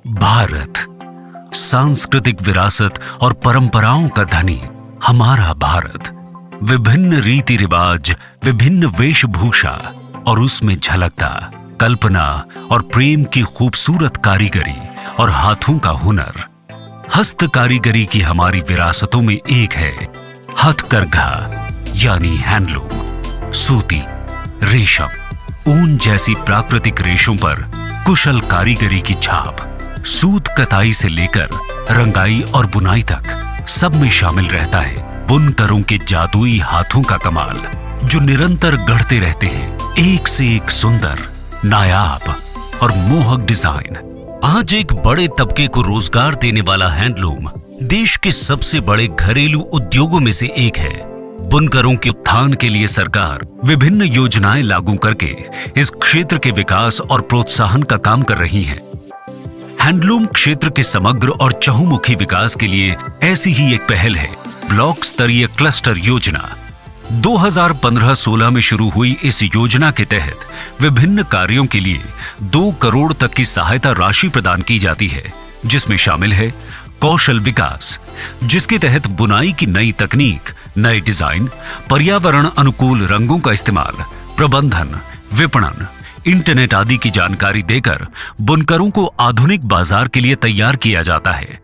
भारत, सांस्कृतिक विरासत और परंपराओं का धनी हमारा भारत। विभिन्न रीति रिवाज, विभिन्न वेशभूषा और उसमें झलकता कल्पना और प्रेम की खूबसूरत कारीगरी और हाथों का हुनर। हस्त कारीगरी की हमारी विरासतों में एक है हथकरघा यानी हैंडलूम। सूती, रेशम, ऊन जैसी प्राकृतिक रेशों पर कुशल कारीगरी की छाप। सूत कताई से लेकर रंगाई और बुनाई तक सब में शामिल रहता है बुनकरों के जादुई हाथों का कमाल, जो निरंतर गढ़ते रहते हैं एक से एक सुंदर, नायाब और मोहक डिजाइन। आज एक बड़े तबके को रोजगार देने वाला हैंडलूम देश के सबसे बड़े घरेलू उद्योगों में से एक है। बुनकरों के उत्थान के लिए सरकार विभिन्न योजनाएं लागू करके इस क्षेत्र के विकास और प्रोत्साहन का काम कर रही है। हैंडलूम क्षेत्र के समग्र और चहुमुखी विकास के लिए ऐसी ही एक पहल है ब्लॉक स्तरीय क्लस्टर योजना। 2015-16 में शुरू हुई इस योजना के तहत विभिन्न कार्यों के लिए 2 करोड़ तक की सहायता राशि प्रदान की जाती है, जिसमें शामिल है कौशल विकास, जिसके तहत बुनाई की नई तकनीक, नए डिजाइन, पर्यावरण अनुकूल रंगों का इस्तेमाल, प्रबंधन, विपणन, इंटरनेट आदि की जानकारी देकर बुनकरों को आधुनिक बाजार के लिए तैयार किया जाता है।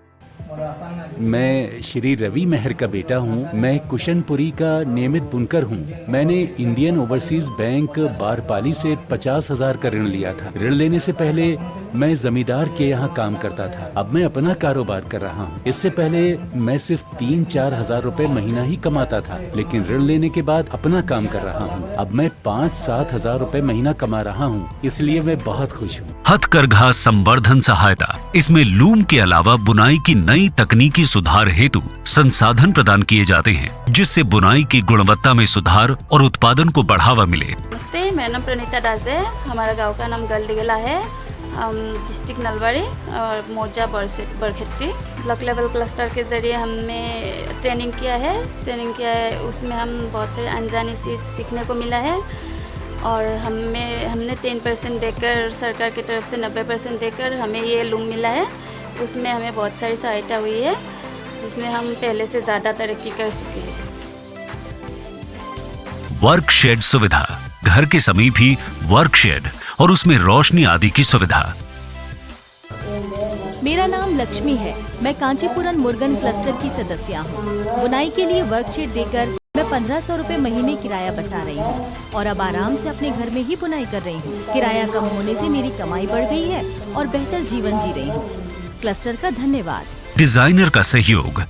मैं श्री रवि मेहर का बेटा हूं। मैं कुशनपुरी का नियमित बुनकर हूं। मैंने इंडियन ओवरसीज बैंक बारपाली से 50,000 का ऋण लिया था। ऋण लेने से पहले मैं जमींदार के यहाँ काम करता था। अब मैं अपना कारोबार कर रहा हूँ। इससे पहले मैं सिर्फ 3-4 हजार रुपए महीना ही कमाता था, लेकिन ऋण लेने के बाद अपना काम कर रहा हूँ। अब मैं 5-7 हजार रुपए महीना कमा रहा हूँ, इसलिए मैं बहुत खुश हूँ। हथकरघा संवर्धन सहायता, इसमें लूम के अलावा बुनाई की नई तकनीकी सुधार हेतु संसाधन प्रदान किए जाते हैं, जिससे बुनाई की गुणवत्ता में सुधार और उत्पादन को बढ़ावा मिले। नमस्ते, मेरा नाम प्रणीता दास है। हमारा गांव का नाम गलडिगला है। डिस्ट्रिक्ट नलबाड़ी और मौजा बरखेत्री। ब्लॉक लेवल क्लस्टर के जरिए हमने ट्रेनिंग किया है। उसमें हम बहुत सारे अनजानी चीज़ सीखने को मिला है और हमने 10% देकर, सरकार की तरफ से 90% देकर हमें ये लूम मिला है। उसमें हमें बहुत सारी सहायता हुई है, जिसमें हम पहले से ज़्यादा तरक्की कर चुके हैं। वर्क शेड सुविधा, घर के समीप ही वर्क शेड और उसमें रोशनी आदि की सुविधा। मेरा नाम लक्ष्मी है। मैं कांचीपुरम मुर्गन क्लस्टर की सदस्य हूँ। बुनाई के लिए वर्कशीट देकर मैं 1500 रुपए महीने किराया बचा रही हूँ और अब आराम से अपने घर में ही बुनाई कर रही हूँ। किराया कम होने से मेरी कमाई बढ़ गई है और बेहतर जीवन जी रही हूँ। क्लस्टर का धन्यवाद। डिजाइनर का सहयोग,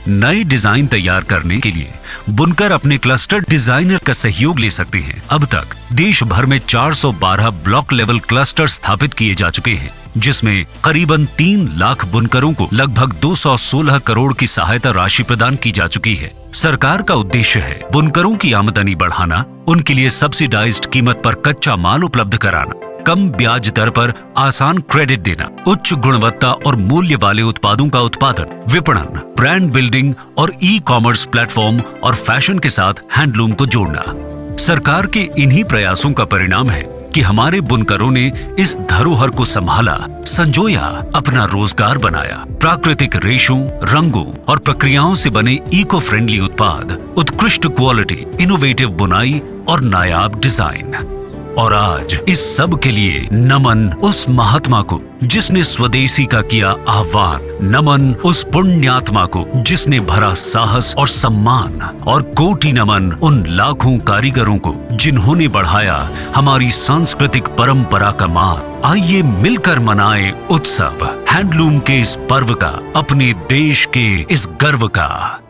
नए डिजाइन तैयार करने के लिए बुनकर अपने क्लस्टर डिजाइनर का सहयोग ले सकते हैं। अब तक देश भर में 412 ब्लॉक लेवल क्लस्टर स्थापित किए जा चुके हैं, जिसमें करीबन 3 लाख बुनकरों को लगभग 216 करोड़ की सहायता राशि प्रदान की जा चुकी है। सरकार का उद्देश्य है बुनकरों की आमदनी बढ़ाना, उनके लिए सब्सिडाइज्ड कीमत पर कच्चा माल उपलब्ध कराना, कम ब्याज दर पर आसान क्रेडिट देना, उच्च गुणवत्ता और मूल्य वाले उत्पादों का उत्पादन, विपणन, ब्रांड बिल्डिंग और ई-कॉमर्स प्लेटफॉर्म और फैशन के साथ हैंडलूम को जोड़ना। सरकार के इन्हीं प्रयासों का परिणाम है कि हमारे बुनकरों ने इस धरोहर को संभाला, संजोया, अपना रोजगार बनाया। प्राकृतिक रेशों, रंगों और प्रक्रियाओं से बने इको फ्रेंडली उत्पाद, उत्कृष्ट क्वालिटी, इनोवेटिव बुनाई और नायाब डिजाइन। और आज इस सब के लिए नमन उस महात्मा को जिसने स्वदेशी का किया आह्वान, नमन उस पुण्यात्मा को जिसने भरा साहस और सम्मान, और कोटि नमन उन लाखों कारीगरों को जिन्होंने बढ़ाया हमारी सांस्कृतिक परंपरा का मान। आइए मिलकर मनाएं उत्सव हैंडलूम के इस पर्व का, अपने देश के इस गर्व का।